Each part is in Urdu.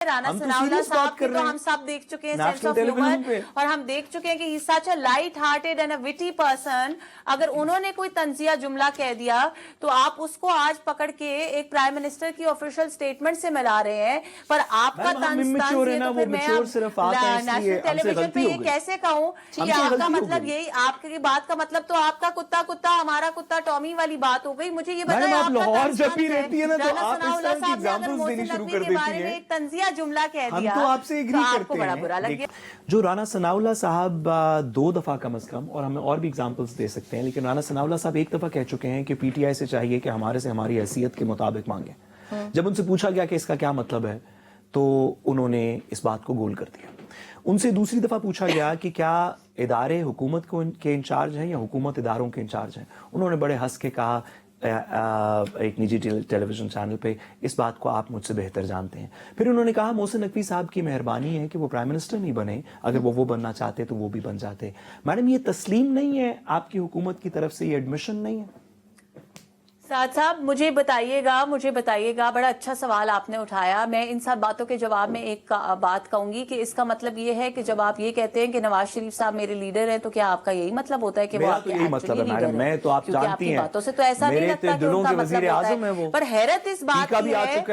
رانا ثناءاللہ صاحب کی تو ہم سب دیکھ چکے ہیں سینس آف ہیومر، اور ہم دیکھ چکے ہیں کہ he such a light hearted and a witty person. اگر انہوں نے کوئی طنزیہ جملہ کہہ دیا تو آپ اس کو آج پکڑ کے ایک پرائم منسٹر کی آفیشیل سٹیٹمنٹ سے ملا رہے ہیں. پر آپ کا طنز یہ تو پھر میں نیشنل ٹیلی ویژن پہ یہ کیسے کہوں کہ آپ کا مطلب یہی، آپ کی بات کا مطلب تو آپ کا کتا کتا ہمارا کتا ٹامی والی بات ہو گئی. مجھے یہ بتائیں آپ کا طنز رانا ثناءاللہ صاحب نے اگر محسن نقوی کے بارے میں ایک طنزیہ جملہ کہہ دیا تو آپ سے ایگری کرتے ہیں. بڑا برا لگ گیا. جو رانا ثناءاللہ صاحب 2 دفعہ کم از کم، اور ہمیں اور بھی ایگزامپلس دے سکتے ہیں، لیکن رانا ثناءاللہ صاحب 1 دفعہ کہہ چکے ہیں کہ پی ٹی آئی سے چاہیے کہ ہمارے سے ہماری حیثیت کے مطابق مانگیں. جب ان سے پوچھا گیا کہ اس کا کیا مطلب ہے تو انہوں نے اس بات کو گول کر دیا. ان سے دوسری دفعہ پوچھا گیا کہ کیا ادارے حکومت کے انچارج ہیں یا حکومت اداروں کے انچارج ہیں. انہوں نے بڑے ہنس کے کہا ایک نجی ٹیلی ویژن چینل پہ، اس بات کو آپ مجھ سے بہتر جانتے ہیں. پھر انہوں نے کہا محسن نقوی صاحب کی مہربانی ہے کہ وہ پرائم منسٹر نہیں بنے، اگر وہ بننا چاہتے تو وہ بھی بن جاتے. میڈم یہ تسلیم نہیں ہے آپ کی حکومت کی طرف سے، یہ ایڈمیشن نہیں ہے. سعد صاحب مجھے بتائیے گا، بڑا اچھا سوال آپ نے اٹھایا. میں ان سب باتوں کے جواب میں ایک بات کہوں گی کہ اس کا مطلب یہ ہے کہ جب آپ یہ کہتے ہیں کہ نواز شریف صاحب میرے لیڈر ہیں تو کیا آپ کا یہی مطلب ہوتا ہے کہ وہ آپ کے ایکچولی لیڈر ہیں؟ میں تو آپ جانتی ہیں باتوں سے تو ایسا نہیں لگتا کہ ان کا مطلب ہوتا ہے. پر حیرت اس بات کی ہے کہ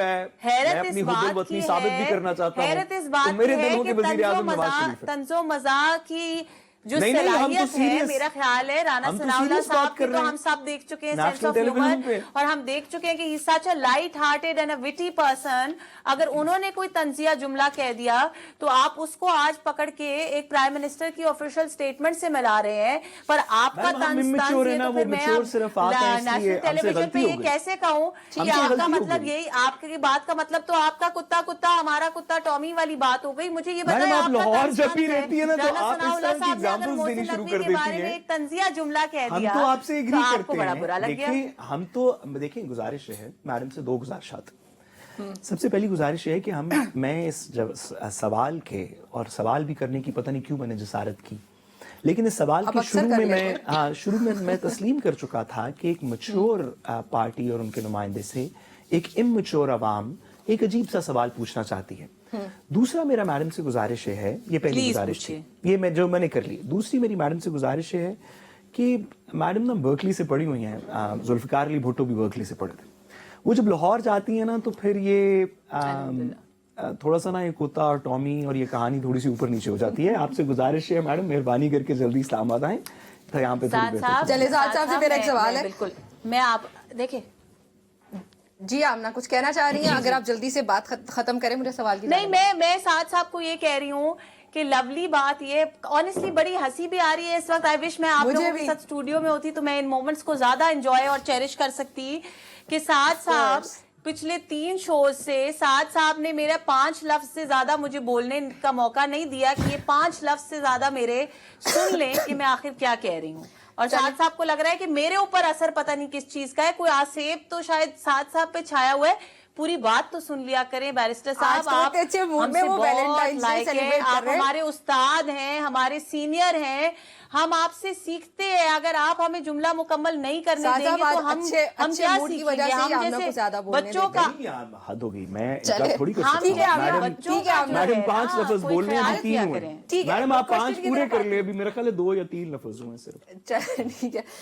طنز و مزاح کی جو صلاحیت ہے، میرا خیال ہے رانا ثناءاللہ صاحب کی تو ہم سب دیکھ چکے ہیں سینس آف ہیومر، اور ہم دیکھ چکے ہیں کہ he such a light hearted and a witty person. اگر انہوں نے کوئی طنزیہ جملہ کہہ دیا تو آپ اس کو آج پکڑ کے ایک پرائم منسٹر کی آفیشیل سٹیٹمنٹ سے ملا رہے ہیں. پر آپ کا طنز یہ تو پھر میں نیشنل ٹیلی ویژن پہ یہ کیسے کہوں کہ آپ کا مطلب یہی، آپ کی بات کا مطلب تو آپ کا کتا کتا ہمارا کتا ٹامی والی بات ہو گئی. مجھے یہ بتائیں آپ کا طنز رانا ثناءاللہ صاحب نے اگر محسن نقوی کے بارے میں ایک طنزیہ جملہ کہہ دیا تو آپ سے ایگری آپ کو بڑا برا لگ گیا. ہم تو دیکھیں، گزارش ہے میڈم سے 2 گزارشات. سب سے پہلی گزارش ہے کہ میں اس سوال کے، اور سوال بھی کرنے کی پتہ نہیں کیوں میں نے جسارت کی، لیکن اس سوال کے شروع میں میں تسلیم کر چکا تھا کہ ایک میچور پارٹی اور ان کے نمائندے سے ایک اممیچور عوام ایک عجیب سا سوال پوچھنا چاہتی ہے. دوسرا میرا میڈم سے گزارش ہے، یہ پہلی گزارش تھی، یہ میں نے کر لی. دوسری میری میڈم سے گزارش ہے کہ میڈم نا برکلی سے پڑھی ہوئی ہیں، ذوالفقار علی بھٹو بھی برکلی سے پڑھے تھے. وہ جب لاہور جاتی ہیں نا تو پھر یہ تھوڑا سا نا یہ کتا اور ٹامی اور یہ کہانی تھوڑی سی اوپر نیچے ہو جاتی ہے. آپ سے گزارش ہے میڈم، مہربانی کر کے جلدی اسلام آباد آئیں. تو یہاں پہ چلے صاحب سے میرا ایک سوال ہے. بالکل میں آپ دیکھیں جی آمنہ کچھ کہنا چاہ رہی ہیں؟ اگر آپ جلدی سے بات ختم کریں مجھے سوال کی. نہیں، میں سعد صاحب کو یہ کہہ رہی ہوں کہ لولی بات یہ آنیسٹلی بڑی ہنسی بھی آ رہی ہے اس وقت. آئی وش میں آپ لوگوں کے ساتھ اسٹوڈیو میں ہوتی تو میں ان مومنٹس کو زیادہ انجوائے اور چیریش کر سکتی کہ سعد صاحب پچھلے 3 شوز سے سعد صاحب نے میرا 5 لفظ سے زیادہ مجھے بولنے کا موقع نہیں دیا کہ یہ 5 لفظ سے زیادہ میرے سن لیں کہ میں آخر کیا کہہ رہی ہوں. اور سعد صاحب کو لگ رہا ہے کہ میرے اوپر اثر پتہ نہیں کس چیز کا ہے، کوئی آسیب تو شاید سعد صاحب پہ چھایا ہوا ہے. پوری بات تو سن لیا کریں بیرسٹر صاحب، آپ ہم سے بہت لائک ہیں، آپ ہمارے استاد ہیں، ہمارے سینئر ہیں، ہم آپ سے سیکھتے ہیں. اگر آپ ہمیں جملہ مکمل نہیں کرنے دیں گے تو ہم کیا سیکھیں گے؟ ہم جیسے بچوں کا حد ہو گئی. میں تھوڑی میڈم 5 لفظ بولنے ہیں، 3 ہوئے. میڈم آپ 5 پورے کر لیں، ابھی میرا خیال ہے 2 یا 3 لفظ ہوئے صرف. چلیں ٹھیک ہے.